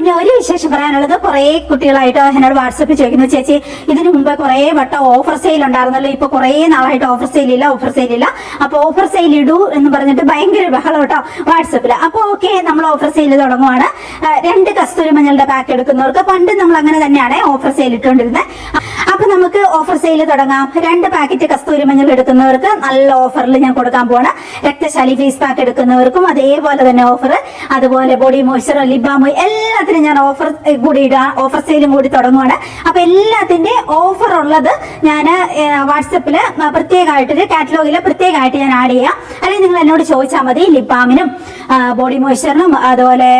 പിന്നെ ഒരു വിശേഷം പറയാനുള്ളത്, കുറെ കുട്ടികളായിട്ട് എന്നോട് വാട്സപ്പിൽ ചോദിക്കുന്നു, ചേച്ചി ഇതിനു മുമ്പ് കുറെ വട്ടം ഓഫർ സെയിൽ ഉണ്ടായിരുന്നല്ലോ, ഇപ്പൊ കുറെ നാളായിട്ട് ഓഫർ സെയിൽ ഇല്ല. അപ്പൊ ഓഫർ സെയിൽ ഇടൂ എന്ന് പറഞ്ഞിട്ട് ഭയങ്കര ബഹളം കേട്ടോ വാട്സപ്പിൽ. അപ്പൊ ഓക്കെ, നമ്മൾ ഓഫർ സെയിൽ തുടങ്ങുവാണ്. 2 കസ്തൂരി മഞ്ഞളുടെ പാക്ക് എടുക്കുന്നവർക്ക്, പണ്ട് നമ്മൾ അങ്ങനെ തന്നെയാണ് ഓഫർ സെയിൽ ഇട്ടുകൊണ്ടിരുന്നത്. അപ്പൊ നമുക്ക് ഓഫർ സെയിൽ തുടങ്ങാം. 2 പാക്കറ്റ് കസ്തൂരി മഞ്ഞൾ എടുക്കുന്നവർക്ക് നല്ല ഓഫറിൽ ഞാൻ കൊടുക്കാൻ പോവാണ്. രക്തശാലി ഫേസ് പാക്ക് എടുക്കുന്നവർക്കും അതേപോലെ തന്നെ ഓഫർ. അതുപോലെ ബോഡി മോയ്സ്ചർ, ലിപ് ബാം, എല്ലാത്തിനും ഞാൻ ഓഫർ കൂടി ഇടാം. ഓഫർ സെയിലും കൂടി തുടങ്ങുവാണ്. അപ്പൊ എല്ലാത്തിന്റെ ഓഫർ ഉള്ളത് ഞാൻ വാട്സപ്പില് പ്രത്യേകമായിട്ടൊരു കാറ്റലോഗിൽ പ്രത്യേകമായിട്ട് ഞാൻ ആഡ് ചെയ്യാം. അല്ലെങ്കിൽ നിങ്ങൾ എന്നോട് ചോദിച്ചാൽ മതി. ലിപ് ബാമിനും ബോഡി മോയ്സ്ചറിനും അതുപോലെ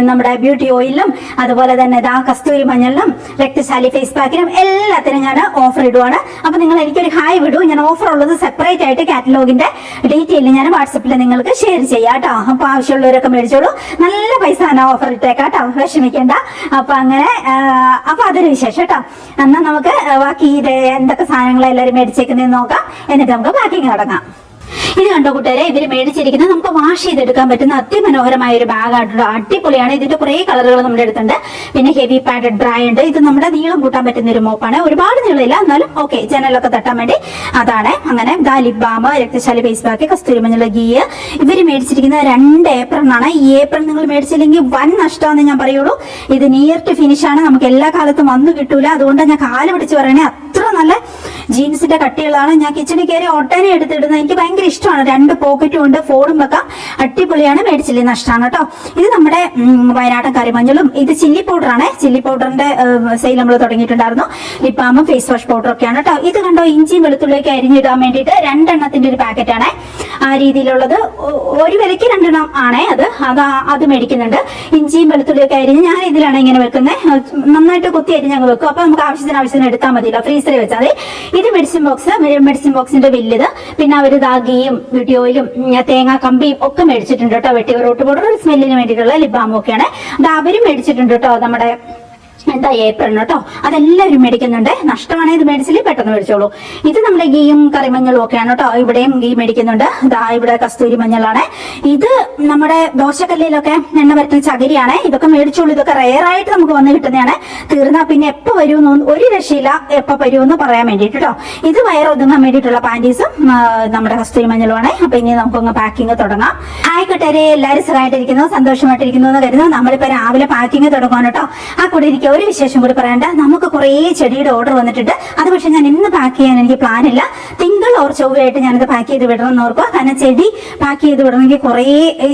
നമ്മുടെ ബ്യൂട്ടി ഓയിലിനും അതുപോലെ തന്നെ കസ്തൂരി മഞ്ഞളിനും രക്തശാലി ഫേസ് പാക്കിനും എല്ലാത്തിനും ഞാൻ ഓഫർ ഇടുവാണ്. അപ്പൊ നിങ്ങൾ എനിക്കൊരു ഹായ് വിടൂ. ഞാൻ ഓഫർ ഉള്ളത് സെപ്പറേറ്റ് ആയിട്ട് കാറ്റലോഗിന്റെ ഡീറ്റെയിൽ ഞാൻ വാട്സപ്പിൽ നിങ്ങൾക്ക് ഷെയർ ചെയ്യാം കേട്ടോ. അപ്പൊ ആവശ്യമുള്ളവരൊക്കെ മേടിച്ചോളൂ. നല്ല പൈസ തന്നെ ഓഫർ ഇട്ടേക്കാം കേട്ടോ, വിഷമിക്കേണ്ട. അപ്പൊ അങ്ങനെ അപ്പൊ അതൊരു വിശേഷം കേട്ടോ. എന്നാൽ നമുക്ക് ബാക്കി ഇത് എന്തൊക്കെ സാധനങ്ങൾ എല്ലാവരും മേടിച്ചേക്കുന്നതെന്ന് നോക്കാം. എന്നിട്ട് നമുക്ക് പാക്കിങ് തുടങ്ങാം. ഇത് കണ്ടോ കൂട്ടുകാരെ, ഇവര് മേടിച്ചിരിക്കുന്നത് നമുക്ക് വാഷ് ചെയ്തെടുക്കാൻ പറ്റുന്ന അതിമനോഹരമായ ഒരു ബാഗായിട്ടുള്ള അടിപൊളിയാണ്. ഇതിന്റെ കുറെ കളറുകൾ നമ്മുടെ അടുത്തുണ്ട്. പിന്നെ ഹെവി പാഡഡ് ബ്രാ ഉണ്ട്. ഇത് നമ്മുടെ നീളം കൂട്ടാൻ പറ്റുന്ന ഒരു മോപ്പാണ്. ഒരുപാട് നീളമില്ല, എന്നാലും ഓക്കെ, ജനലൊക്കെ തട്ടാൻ വേണ്ടി അതാണ്. അങ്ങനെ ലിപ് ബാം, രക്തശാലി ഫേസ് പാക്ക്, കസ്തൂരി മഞ്ഞൾ, ഗീ. ഇവര് മേടിച്ചിരിക്കുന്നത് 2 ഏപ്രിലാണ്. ഈ ഏപ്രിൽ നിങ്ങൾ മേടിച്ചില്ലെങ്കിൽ വൻ നഷ്ടമാണെന്ന് ഞാൻ പറയുള്ളൂ. ഇത് നിയർ ടു ഫിനിഷ് ആണ്. നമുക്ക് എല്ലാ കാലത്തും വന്നു കിട്ടൂല. അതുകൊണ്ട് ഞാൻ കാല് പിടിച്ച് പറയണേ, അത്ര നല്ല ജീൻസിന്റെ കട്ടികളാണ്. ഞാൻ കിച്ചണിൽ കയറി ഒട്ടനെ എടുത്തിടുന്നത്. എനിക്ക് ഭയങ്കര ഇഷ്ടമാണ്. 2 പോക്കറ്റും ഉണ്ട്, ഫോണും വെക്കാം. അടിപൊളിയാണ്. മേടിച്ചില്ലേ നഷ്ടമാണ് കേട്ടോ. ഇത് നമ്മുടെ വയനാടൻ കറിമഞ്ഞളും. ഇത് ചില്ലി പൗഡറാണ്. ചില്ലി പൗഡറിന്റെ സെയിൽ നമ്മൾ തുടങ്ങിയിട്ടുണ്ടായിരുന്നു. ലിപ് ബാമും ഫേസ് വാഷ് പൗഡർ ഒക്കെയാണ് കേട്ടോ. ഇത് കണ്ടോ, ഇഞ്ചിയും വെളുത്തുള്ളിയൊക്കെ അരിഞ്ഞിടാൻ വേണ്ടിയിട്ട് 2 എണ്ണത്തിന്റെ ഒരു പാക്കറ്റാണ്. ആ രീതിയിലുള്ളത് ഒരു വിലയ്ക്ക് 2 എണ്ണം ആണേ. അത് മേടിക്കുന്നുണ്ട്. ഇഞ്ചിയും വെളുത്തുള്ളിയൊക്കെ അരിഞ്ഞ് ഞാൻ ഇതിലാണ് ഇങ്ങനെ വെക്കുന്നത്. നന്നായിട്ട് കുത്തി അരിഞ്ഞ് അങ്ങ് വെക്കും. അപ്പൊ നമുക്ക് ആവശ്യത്തിന് എടുത്താൽ മതിയല്ലോ, ഫ്രീസറിൽ വെച്ചാൽ മതി. ഇത് മെഡിസിൻ ബോക്സിന്റെ വലുത്. പിന്നെ അവര് ഗീയും ബ്യൂട്ടി ഓയിലും തേങ്ങാ കമ്പിയും ഒക്കെ മേടിച്ചിട്ടുണ്ട് കേട്ടോ. വെട്ടി റോട്ട് പൗഡർ ഒരു സ്മെല്ലിന് വേണ്ടിയിട്ടുള്ള ലിപ് ബാമും ഒക്കെയാണ്. അത് അവരും മേടിച്ചിട്ടുണ്ട് കേട്ടോ. നമ്മുടെ ഏപ്രിൽ കേട്ടോ. അതെല്ലാവരും മേടിക്കുന്നുണ്ട്. നഷ്ടമാണ്. ഇത് മേടിച്ചില്ലേ പെട്ടെന്ന് മേടിച്ചോളൂ. ഇത് നമ്മുടെ ഗീയും കറിമഞ്ഞളും ഒക്കെയാണ് കേട്ടോ. ഇവിടെയും ഗീ മേടിക്കുന്നുണ്ട്. ഇവിടെ കസ്തൂരി മഞ്ഞളാണ്. ഇത് നമ്മുടെ ദോശക്കല്ലിലൊക്കെ എണ്ണ പറ്റുന്ന ചകിരിയാണ്. ഇതൊക്കെ മേടിച്ചോളൂ. ഇതൊക്കെ റെയർ ആയിട്ട് നമുക്ക് വന്ന് കിട്ടുന്നതാണ്. തീർന്നാൽ പിന്നെ എപ്പോ വരുമെന്ന് ഒരു രക്ഷയില്ല, എപ്പോ വരുമെന്ന് പറയാൻ വേണ്ടിട്ട് കേട്ടോ. ഇത് വയറൊതുങ്ങാൻ വേണ്ടിയിട്ടുള്ള പാൻറ്റീസും നമ്മുടെ കസ്തൂരി മഞ്ഞളുമാണ്. അപ്പൊ ഇനി നമുക്കൊന്ന് പാക്കിങ് തുടങ്ങാം. ആയിക്കോട്ടെ, എല്ലാവരും സുഖമായിട്ടിരിക്കുന്നു, സന്തോഷമായിട്ടിരിക്കുന്നു എന്ന് കരുതുന്നു. നമ്മളിപ്പോ രാവിലെ പാക്കിങ് തുടങ്ങുവാണ് കേട്ടോ. ആ കൂടെ ഇരിക്കുക. ഒരു വിശേഷം കൂടി പറയണ്ട, നമുക്ക് കുറെ ചെടിയുടെ ഓർഡർ വന്നിട്ടുണ്ട്. അത് പക്ഷെ ഞാൻ ഇന്ന് പാക്ക് ചെയ്യാൻ എനിക്ക് പ്ലാനില്ല. തിങ്കൾ ഓർ ചൊവ്വയായിട്ട് ഞാനിത് പാക്ക് ചെയ്ത് വിടണം എന്ന് ഓർക്കുക. കാരണം ചെടി പാക്ക് ചെയ്ത് വിടണമെങ്കിൽ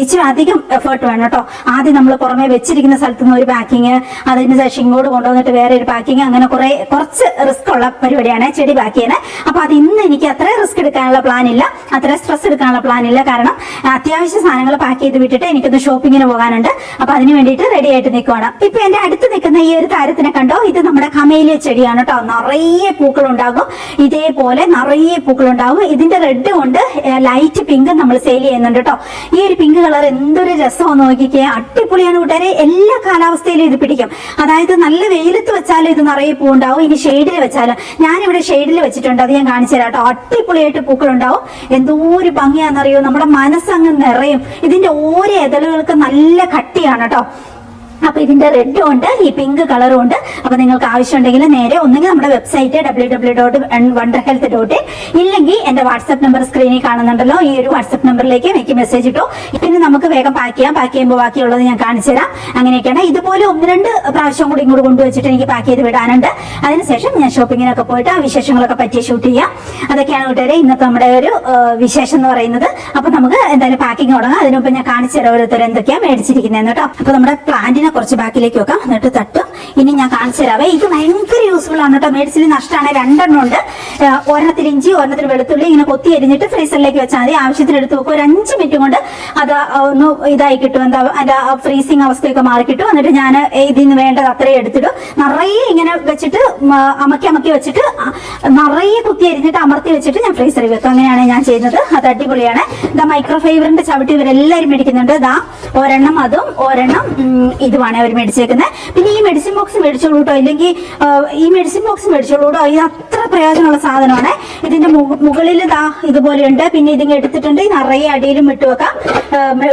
ഇച്ചിരി അധികം എഫേർട്ട് വേണം കേട്ടോ. ആദ്യം നമ്മൾ പുറമെ വെച്ചിരിക്കുന്ന സ്ഥലത്ത് നിന്ന് ഒരു പാക്കിങ്, അതിന് ശേഷം ഇങ്ങോട്ട് കൊണ്ടുവന്നിട്ട് വേറെ ഒരു പാക്കിങ്, അങ്ങനെ കുറച്ച് റിസ്ക് ഉള്ള പരിപാടിയാണ് ചെടി പാക്ക് ചെയ്യുന്നത്. അപ്പൊ അത് ഇന്ന് എനിക്ക് അത്ര റിസ്ക് എടുക്കാനുള്ള പ്ലാൻ ഇല്ല, അത്ര സ്ട്രെസ് എടുക്കാനുള്ള പ്ലാൻ ഇല്ല. കാരണം അത്യാവശ്യ സാധനങ്ങൾ പാക്ക് ചെയ്ത് വിട്ടിട്ട് എനിക്കൊന്ന് ഷോപ്പിങ്ങിന് പോകാനുണ്ട്. അപ്പൊ അതിന് വേണ്ടിയിട്ട് റെഡി ആയിട്ട് നിൽക്കുവാണ്. ഇപ്പൊ എന്റെ അടുത്ത് നിൽക്കുന്ന ഈ ഒരു താരത്തിനെ കണ്ടോ, ഇത് നമ്മുടെ കമേലിയ ചെടിയാണ് കേട്ടോ. നിറയെ പൂക്കളുണ്ടാകും. ഇതേപോലെ നിറയെ പൂക്കളുണ്ടാകും. ഇതിന്റെ റെഡ് കൊണ്ട് ലൈറ്റ് പിങ്ക് നമ്മൾ സെയിൽ ചെയ്യുന്നുണ്ട് കേട്ടോ. ഈ ഒരു പിങ്ക് കളർ എന്തൊരു രസമാണെന്ന് നോക്കിക്കേ, അടിപൊളിയാണ് കൂട്ടുകാരെ. എല്ലാ കാലാവസ്ഥയിലും ഇത് പിടിക്കും. അതായത് നല്ല വെയിലത്ത് വെച്ചാലും ഇത് നിറയെ പൂ ഉണ്ടാവും. ഇനി ഷെയ്ഡിൽ വെച്ചാലും, ഞാനിവിടെ ഷെയ്ഡിൽ വെച്ചിട്ടുണ്ട്, അത് ഞാൻ കാണിച്ചു തരാം കേട്ടോ. അടിപൊളിയായിട്ട് പൂക്കളുണ്ടാവും. എന്തോ ഒരു ഭംഗിയാണെന്നറിയോ, നമ്മുടെ മനസ്സങ്ങ് നിറയും. ഇതിന്റെ ഓരോ ഇതളുകൾക്ക് നല്ല കട്ടിയാണ് കേട്ടോ. അപ്പൊ ഇതിന്റെ റെഡും ഉണ്ട്, ഈ പിങ്ക് കളറും ഉണ്ട്. അപ്പൊ നിങ്ങൾക്ക് ആവശ്യമുണ്ടെങ്കിൽ നേരെ ഒന്നുകിൽ നമ്മുടെ വെബ്സൈറ്റ് www.wonderhealth.in, ഇല്ലെങ്കിൽ എന്റെ വാട്സ്ആപ്പ് നമ്പർ സ്ക്രീനിൽ കാണുന്നുണ്ടല്ലോ, ഈ ഒരു വാട്സ്ആപ്പ് നമ്പറിലേക്ക് എനിക്ക് മെസ്സേജ് ഇട്ടോ. പിന്നെ നമുക്ക് വേഗം പാക്ക് ചെയ്യാം. പാക്ക് ചെയ്യുമ്പോൾ ബാക്കിയുള്ളത് ഞാൻ കാണിച്ചു തരാം. അങ്ങനെയൊക്കെയാണ്. ഇതുപോലെ 1-2 പ്രാവശ്യം കൂടി ഇങ്ങോട്ട് കൊണ്ടുവച്ചിട്ട് എനിക്ക് പാക്ക് ചെയ്ത് വിടാനുണ്ട്. അതിനുശേഷം ഞാൻ ഷോപ്പിങ്ങിനൊക്കെ പോയിട്ട് ആ വിശേഷങ്ങളൊക്കെ പറ്റി ഷൂട്ട് ചെയ്യാം. അതൊക്കെയാണ് കൂട്ടുകാരെ ഇന്നത്തെ നമ്മുടെ ഒരു വിശേഷം എന്ന് പറയുന്നത്. അപ്പൊ നമുക്ക് എന്തായാലും പാക്കിങ് തുടങ്ങാം. അതിനുമുമ്പ് ഞാൻ കാണിച്ചു തരാം ഓരോരുത്തർ എന്തൊക്കെയാണ് മേടിച്ചിരിക്കുന്നത് കേട്ടോ. അപ്പൊ നമ്മുടെ പ്ലാന്റിനെ കുറച്ച് ബാക്കിലേക്ക് വെക്കാം, എന്നിട്ട് തട്ടും. ഇനി ഞാൻ കാണിച്ചു തരാവേ. ഇത് ഭയങ്കര യൂസ്ഫുൾ ആണ് കേട്ടോ. മേടിച്ചിൽ നഷ്ടമാണ്. 2 എണ്ണം ഉണ്ട്. ഒരെണ്ണത്തിൽ ഇഞ്ചി, ഒരെണ്ണത്തിൽ വെളുത്തുള്ളി ഇങ്ങനെ കൊത്തി അരിഞ്ഞിട്ട് ഫ്രീസറിലേക്ക് വെച്ചാൽ മതി. ആവശ്യത്തിന് എടുത്ത് വെക്കും. ഒരു 5 മിനിറ്റ് കൊണ്ട് അത് ഒന്ന് ഇതായി കിട്ടും. എന്താ അതിന്റെ ഫ്രീസിങ് അവസ്ഥയൊക്കെ മാറി കിട്ടും. എന്നിട്ട് ഞാൻ ഇതിന് വേണ്ടത് അത്രയും എടുത്തിടും. നിറയെ ഇങ്ങനെ വെച്ചിട്ട് അമക്കി വെച്ചിട്ട് നിറയെ കുത്തി അരിഞ്ഞിട്ട് അമർത്തി വെച്ചിട്ട് ഞാൻ ഫ്രീസറിൽ വെക്കും. അങ്ങനെയാണ് ഞാൻ ചെയ്യുന്നത്. അത് അടിപൊളിയാണ്. മൈക്രോ ഫൈബറിന്റെ ചവിട്ടി ഇവരെല്ലാവരും മേടിക്കുന്നുണ്ട്. ഒരെണ്ണം അതും ഒരെണ്ണം ഇതും ഐറ്റമാണ് അവർ മേടിച്ചേക്കുന്നത്. പിന്നെ ഈ മെഡിസിൻ ബോക്സ് മേടിച്ചോളൂ കേട്ടോ, ഇല്ലെങ്കിൽ ഈ മെഡിസിൻ ബോക്സ് മേടിച്ചോളൂ കേട്ടോ. ഇത് അത്ര പ്രയോജനമുള്ള സാധനമാണ്. ഇതിന്റെ മുകളിൽ ഇതുപോലെയുണ്ട്. പിന്നെ ഇതിങ്ങനെ എടുത്തിട്ടുണ്ട്, നിറയെ അടിയിലും ഇട്ട് വെക്കാം.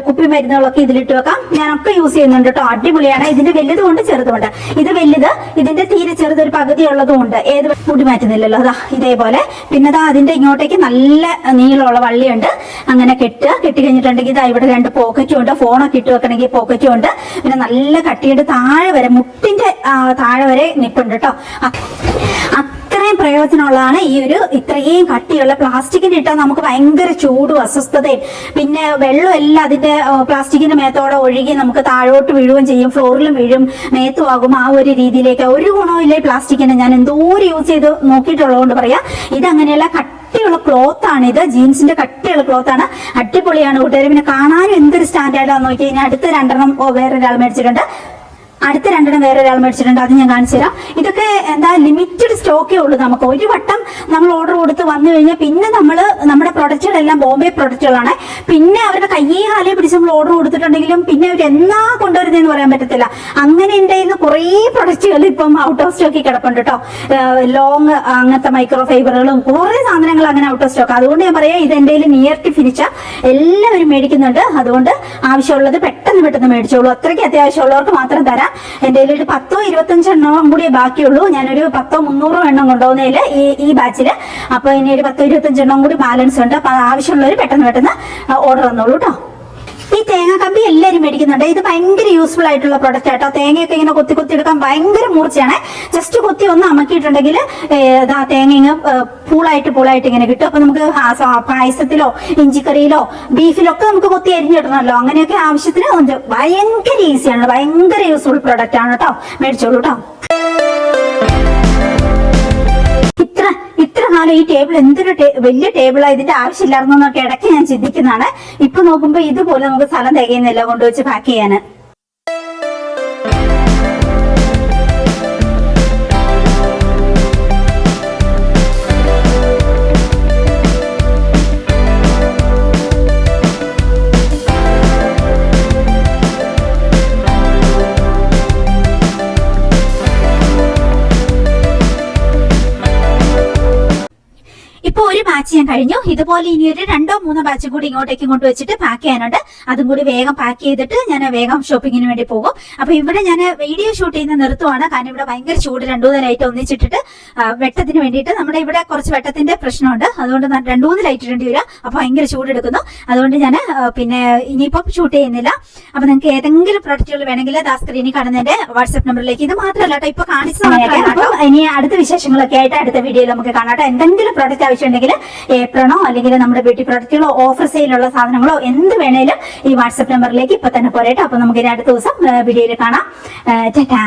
കുപ്പി മരുന്നുകളൊക്കെ ഇതിലിട്ട് വെക്കാം. ഞാനൊക്കെ യൂസ് ചെയ്യുന്നുണ്ട് കേട്ടോ. അടിപൊളിയാണ്. ഇതിന്റെ വലുതുകൊണ്ട് ചെറുതുമുണ്ട്. ഇത് വലുത്, ഇതിന്റെ തീരെ ചെറുതൊരു പകുതി ഉള്ളതും ഉണ്ട്. ഏത് മുടി മാറ്റുന്നില്ലല്ലോ, അതാ ഇതേപോലെ. പിന്നെ അതിന്റെ ഇങ്ങോട്ടേക്ക് നല്ല നീളമുള്ള വള്ളിയുണ്ട്. അങ്ങനെ കെട്ടി കഴിഞ്ഞിട്ടുണ്ടെങ്കിൽ ഇതാ ഇവിടെ 2 പോക്കറ്റും ഉണ്ട്. ഫോണൊക്കെ ഇട്ട് വെക്കണമെങ്കിൽ പോക്കറ്റും ഉണ്ട്. പിന്നെ നല്ല കട്ടിയുടെ താഴെ വരെ, മുട്ടിന്റെ താഴെ വരെ നിപ്പുണ്ട് കേട്ടോ. അത്രയും പ്രയോജനമുള്ളതാണ് ഈ ഒരു ഇത്രയും കട്ടിയുള്ള പ്ലാസ്റ്റിക്കിന്റെ ഇട്ടാൽ നമുക്ക് ഭയങ്കര ചൂടും അസ്വസ്ഥതയും പിന്നെ വെള്ളം എല്ലാം അതിന്റെ പ്ലാസ്റ്റിക്കിന്റെ മേത്തോടെ ഒഴുകി നമുക്ക് താഴോട്ട് വീഴുകയും ചെയ്യും, ഫ്ലോറിലും വീഴും, മേത്തുമാകും. ആ ഒരു രീതിയിലേക്ക് ഒരു ഗുണമില്ലേ പ്ലാസ്റ്റിക്കിന്. ഞാൻ എന്തോരം യൂസ് ചെയ്ത് നോക്കിയിട്ടുള്ളതുകൊണ്ട് പറയാം. ഇതങ്ങനെയല്ല, കട്ടിയുള്ള ക്ലോത്ത് ആണ്. ഇത് ജീൻസിന്റെ കട്ടിയുള്ള ക്ലോത്ത് ആണ്. അടിപൊളിയാണ് കൂട്ടുകാർ. പിന്നെ കാണാനും എന്തൊരു സ്റ്റാൻഡേർഡാന്ന് നോക്കി കഴിഞ്ഞാൽ അടുത്ത 2 വേറൊരാൾ മേടിച്ചിട്ടുണ്ട്. അത് ഞാൻ കാണിച്ചു തരാം. ഇതൊക്കെ എന്താ ലിമിറ്റഡ് സ്റ്റോക്കേ ഉള്ളൂ. നമുക്ക് ഒരു വട്ടം നമ്മൾ ഓർഡർ കൊടുത്ത് വന്നു കഴിഞ്ഞാൽ പിന്നെ നമ്മുടെ പ്രൊഡക്റ്റുകളെല്ലാം ബോംബെ പ്രൊഡക്റ്റുകളാണ്. പിന്നെ അവരുടെ കയ്യേ കാലേ പിടിച്ച് നമ്മൾ ഓർഡർ കൊടുത്തിട്ടുണ്ടെങ്കിലും പിന്നെ അവർ എന്നാ കൊണ്ടുവരുന്നതെന്ന് പറയാൻ പറ്റത്തില്ല. അങ്ങനെ ഉണ്ടായിരുന്ന കുറേ പ്രൊഡക്റ്റുകൾ ഇപ്പം ഔട്ട് ഓഫ് സ്റ്റോക്കിൽ കിടപ്പുണ്ട് കേട്ടോ. ലോങ് അങ്ങനത്തെ മൈക്രോ ഫൈബറുകളും കുറേ സാധനങ്ങൾ അങ്ങനെ ഔട്ട് ഓഫ് സ്റ്റോക്ക്. അതുകൊണ്ട് ഞാൻ പറയാം, ഇത് എൻ്റെ നിയർ ടു ഫിനിഷ എല്ലാവരും മേടിക്കുന്നുണ്ട്. അതുകൊണ്ട് ആവശ്യമുള്ളത് പെട്ടെന്ന് മേടിച്ചോളൂ. അത്രയ്ക്ക് അത്യാവശ്യമുള്ളവർക്ക് മാത്രം തരാം. എന്റെ കയ്യിൽ ഒരു 10-25 എണ്ണം കൂടിയേ ബാക്കിയുള്ളൂ. ഞാനൊരു 100-300 എണ്ണം കൊണ്ടുപോകുന്നതിൽ ഈ ബാച്ചില്. അപ്പൊ ഇനി ഒരു 10-25 എണ്ണം കൂടി ബാലൻസ് ഉണ്ട്. അപ്പൊ ആവശ്യമുള്ളവർ പെട്ടെന്ന് ഓർഡർ തന്നോളൂ കേട്ടോ. ഈ തേങ്ങ കമ്പി എല്ലാവരും മേടിക്കുന്നുണ്ട്. ഇത് ഭയങ്കര യൂസ്ഫുൾ ആയിട്ടുള്ള പ്രൊഡക്റ്റ് ആട്ടോ. തേങ്ങയൊക്കെ ഇങ്ങനെ കൊത്തി എടുക്കാൻ ഭയങ്കര മൂർച്ചയാണ്. ജസ്റ്റ് കൊത്തി ഒന്ന് അമക്കിയിട്ടുണ്ടെങ്കിൽ തേങ്ങ പൂളായിട്ട് ഇങ്ങനെ കിട്ടും. അപ്പൊ നമുക്ക് പായസത്തിലോ ഇഞ്ചിക്കറിയിലോ ബീഫിലോ ഒക്കെ നമുക്ക് കൊത്തി അരിഞ്ഞിടണമല്ലോ. അങ്ങനെയൊക്കെ ആവശ്യത്തിന് ഭയങ്കര ഈസിയാണ്, ഭയങ്കര യൂസ്ഫുൾ പ്രൊഡക്റ്റ് ആണ് കേട്ടോ. മേടിച്ചോളൂ കേട്ടോ. ഇത്ര കാലം ഈ ടേബിൾ എന്തൊരു വലിയ ടേബിളാണ്, ഇതിന്റെ ആവശ്യമില്ലായിരുന്നൊക്കെ ഇടയ്ക്ക് ഞാൻ ചിന്തിക്കുന്നതാണ്. ഇപ്പൊ നോക്കുമ്പോ ഇതുപോലെ നമുക്ക് സ്ഥലം തികയുന്നില്ല കൊണ്ടുവച്ച് പാക്ക് ചെയ്യാന്. ഇപ്പൊ ഒരു ബാച്ച് ഞാൻ കഴിഞ്ഞു. ഇതുപോലെ ഇനി ഒരു 2-3 ബാച്ച് കൂടി ഇങ്ങോട്ടേക്ക് കൊണ്ടുവച്ചിട്ട് പാക്ക് ചെയ്യാനുണ്ട്. അതും കൂടി വേഗം പാക്ക് ചെയ്തിട്ട് ഞാൻ വേഗം ഷോപ്പിങ്ങിന് വേണ്ടി പോകും. അപ്പൊ ഇവിടെ ഞാൻ വീഡിയോ ഷൂട്ട് ചെയ്യുന്ന നിർത്തുവാണ്. കാരണം ഇവിടെ ഭയങ്കര ചൂട്. 2-3 ലൈറ്റ് ഒന്നിച്ചിട്ടിട്ട് വെട്ടത്തിന് വേണ്ടിയിട്ട് നമ്മുടെ ഇവിടെ കുറച്ച് വെട്ടത്തിന്റെ പ്രശ്നമുണ്ട്. അതുകൊണ്ട് 2-3 ലൈറ്റ് ഇടേണ്ടി വരിക. അപ്പൊ ഭയങ്കര ചൂടെടുക്കുന്നു. അതുകൊണ്ട് ഞാൻ പിന്നെ ഇനിയിപ്പം ഷൂട്ട് ചെയ്യുന്നില്ല. അപ്പൊ നിങ്ങൾക്ക് ഏതെങ്കിലും പ്രൊഡക്റ്റുകൾ വേണമെങ്കിൽ സ്ക്രീനിൽ കാണുന്നതിന്റെ വാട്സ്ആപ്പ് നമ്പറിലേക്ക്. ഇത് മാത്രമല്ല കേട്ടോ, ഇപ്പൊ കാണിച്ചത്. ഇനി അടുത്ത വിശേഷങ്ങളൊക്കെ ആയിട്ട് അടുത്ത വീഡിയോയിൽ നമുക്ക് കാണാം. എന്തെങ്കിലും പ്രൊഡക്റ്റ് ആവശ്യമുണ്ടെങ്കിൽ ഏപ്രണോ അല്ലെങ്കിൽ നമ്മുടെ ബ്യൂട്ടി പ്രൊഡക്റ്റുകളോ ഓഫർ സെയിലുള്ള സാധനങ്ങളോ എന്ത് വേണേലും ഈ വാട്സ്ആപ്പ് നമ്പറിലേക്ക് ഇപ്പൊ തന്നെ പോരേട്ടോ. അപ്പൊ നമുക്ക് ഇനി അടുത്ത ദിവസം വീഡിയോയിൽ കാണാം. ടാറ്റാ.